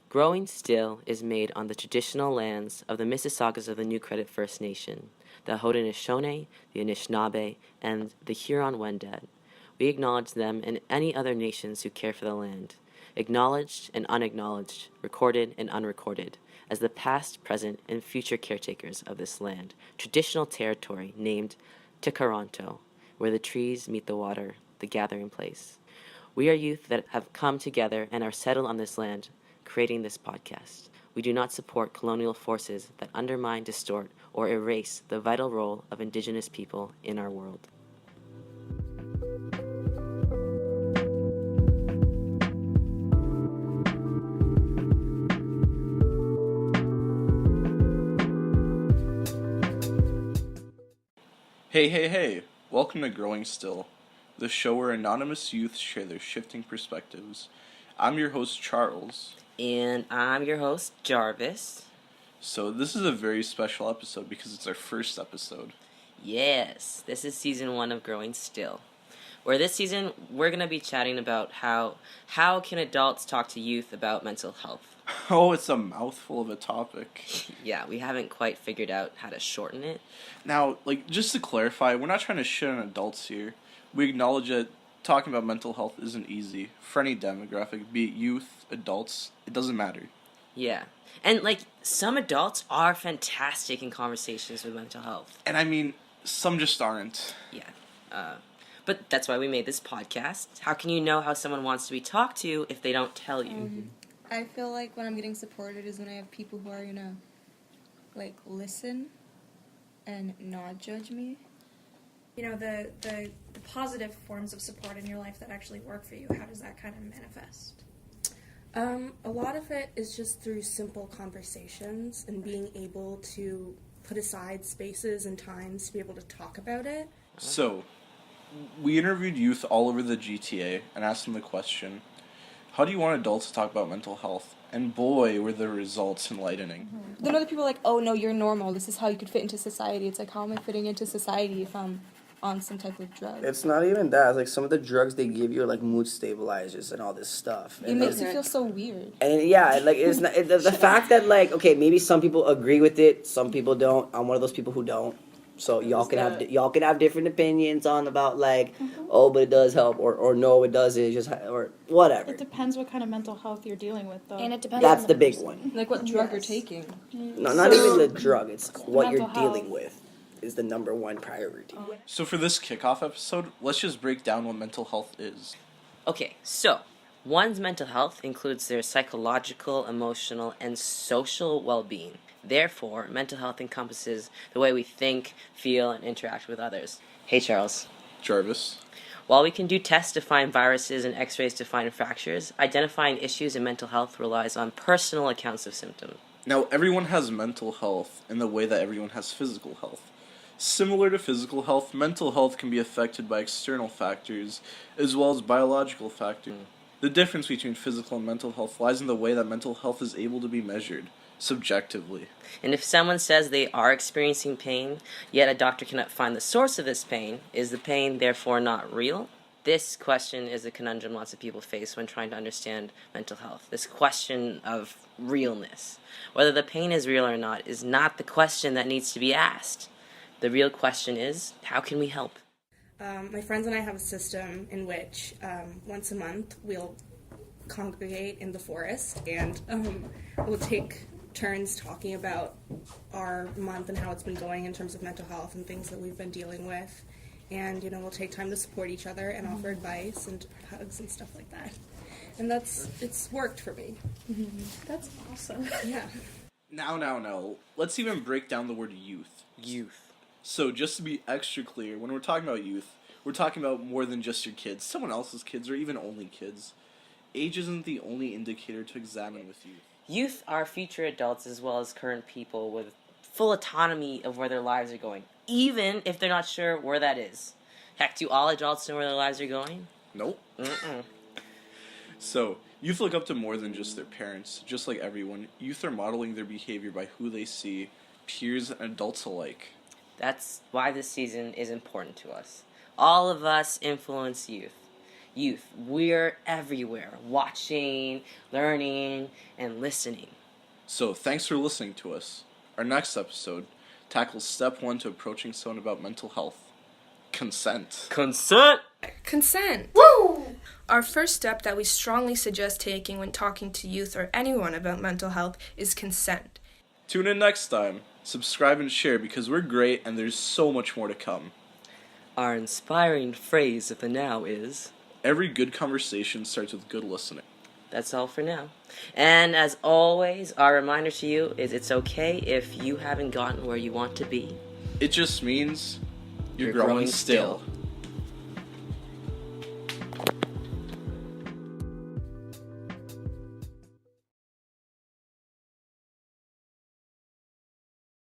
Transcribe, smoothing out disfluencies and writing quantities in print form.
Growing Still is made on the traditional lands of the Mississaugas of the New Credit First Nation, the Haudenosaunee, the Anishinaabe, and the Huron-Wendat. We acknowledge them and any other nations who care for the land, acknowledged and unacknowledged, recorded and unrecorded, as the past, present, and future caretakers of this land, traditional territory named Tikaranto, where the trees meet the water, the gathering place. We are youth that have come together and are settled on this land, creating this podcast. We do not support colonial forces that undermine, distort, or erase the vital role of Indigenous people in our world. Hey, welcome to Growing Still, the show where anonymous youth share their shifting perspectives. I'm your host, Charles. And I'm your host, Jarvis. So this is a very special episode because it's our first episode. Yes, this is season 1 of Growing Still, where this season we're going to be chatting about how can adults talk to youth about mental health. Oh, it's a mouthful of a topic. Yeah, we haven't quite figured out how to shorten it. Now, just to clarify, we're not trying to shit on adults here. We acknowledge that talking about mental health isn't easy for any demographic, be it youth, adults, it doesn't matter. Yeah. And, some adults are fantastic in conversations with mental health. And I mean, some just aren't. Yeah. But that's why we made this podcast. How can you know how someone wants to be talked to if they don't tell you? I feel like when I'm getting supported is when I have people who are gonna, listen and not judge me. You know, the positive forms of support in your life that actually work for you, how does that kind of manifest? A lot of it is just through simple conversations and being able to put aside spaces and times to be able to talk about it. So, we interviewed youth all over the GTA and asked them the question, how do you want adults to talk about mental health? And boy, were the results enlightening. Mm-hmm. Then other people are like, oh no, you're normal, this is how you could fit into society. It's like, how am I fitting into society if I'm on some type of drug? It's not even that. It's like some of the drugs they give you are like mood stabilizers and all this stuff. It makes you feel so weird. And yeah, it's not the fact that okay, maybe some people agree with it, some people don't. I'm one of those people who don't. So y'all can have different opinions on about oh, but it does help, or no, it doesn't, just or whatever. It depends what kind of mental health you're dealing with, though. And it depends. That's on the big one. Like what drug you're taking. No, not even the drug. It's what you're mental dealing health. with is the number one priority. So for this kickoff episode, let's just break down what mental health is. Okay, so one's mental health includes their psychological, emotional, and social well-being. Therefore, mental health encompasses the way we think, feel, and interact with others. Hey, Charles. Jarvis. While we can do tests to find viruses and x-rays to find fractures, identifying issues in mental health relies on personal accounts of symptoms. Now, everyone has mental health in the way that everyone has physical health. Similar to physical health, mental health can be affected by external factors as well as biological factors. The difference between physical and mental health lies in the way that mental health is able to be measured subjectively. And if someone says they are experiencing pain, yet a doctor cannot find the source of this pain, is the pain therefore not real? This question is a conundrum lots of people face when trying to understand mental health. This question of realness. Whether the pain is real or not is not the question that needs to be asked. The real question is, how can we help? My friends and I have a system in which once a month we'll congregate in the forest and we'll take turns talking about our month and how it's been going in terms of mental health and things that we've been dealing with. And, we'll take time to support each other and offer advice and hugs and stuff like that. And it's worked for me. That's awesome. Yeah. Now. Let's even break down the word youth. Youth. So just to be extra clear, when we're talking about youth, we're talking about more than just your kids, someone else's kids, or even only kids. Age isn't the only indicator to examine with youth. Youth are future adults as well as current people with full autonomy of where their lives are going, even if they're not sure where that is. Heck, do all adults know where their lives are going? Nope. Mm-mm. So, youth look up to more than just their parents. Just like everyone, youth are modeling their behavior by who they see, peers and adults alike. That's why this season is important to us. All of us influence youth. youth. We're everywhere, watching, learning, and listening. So thanks for listening to us. Our next episode tackles step 1 to approaching someone about mental health. Consent. Consent! Consent! Woo! Our first step that we strongly suggest taking when talking to youth or anyone about mental health is consent. Tune in next time. Subscribe and share because we're great and there's so much more to come. Our inspiring phrase of the now is... Every good conversation starts with good listening. That's all for now. And as always, our reminder to you is it's okay if you haven't gotten where you want to be. It just means you're growing still.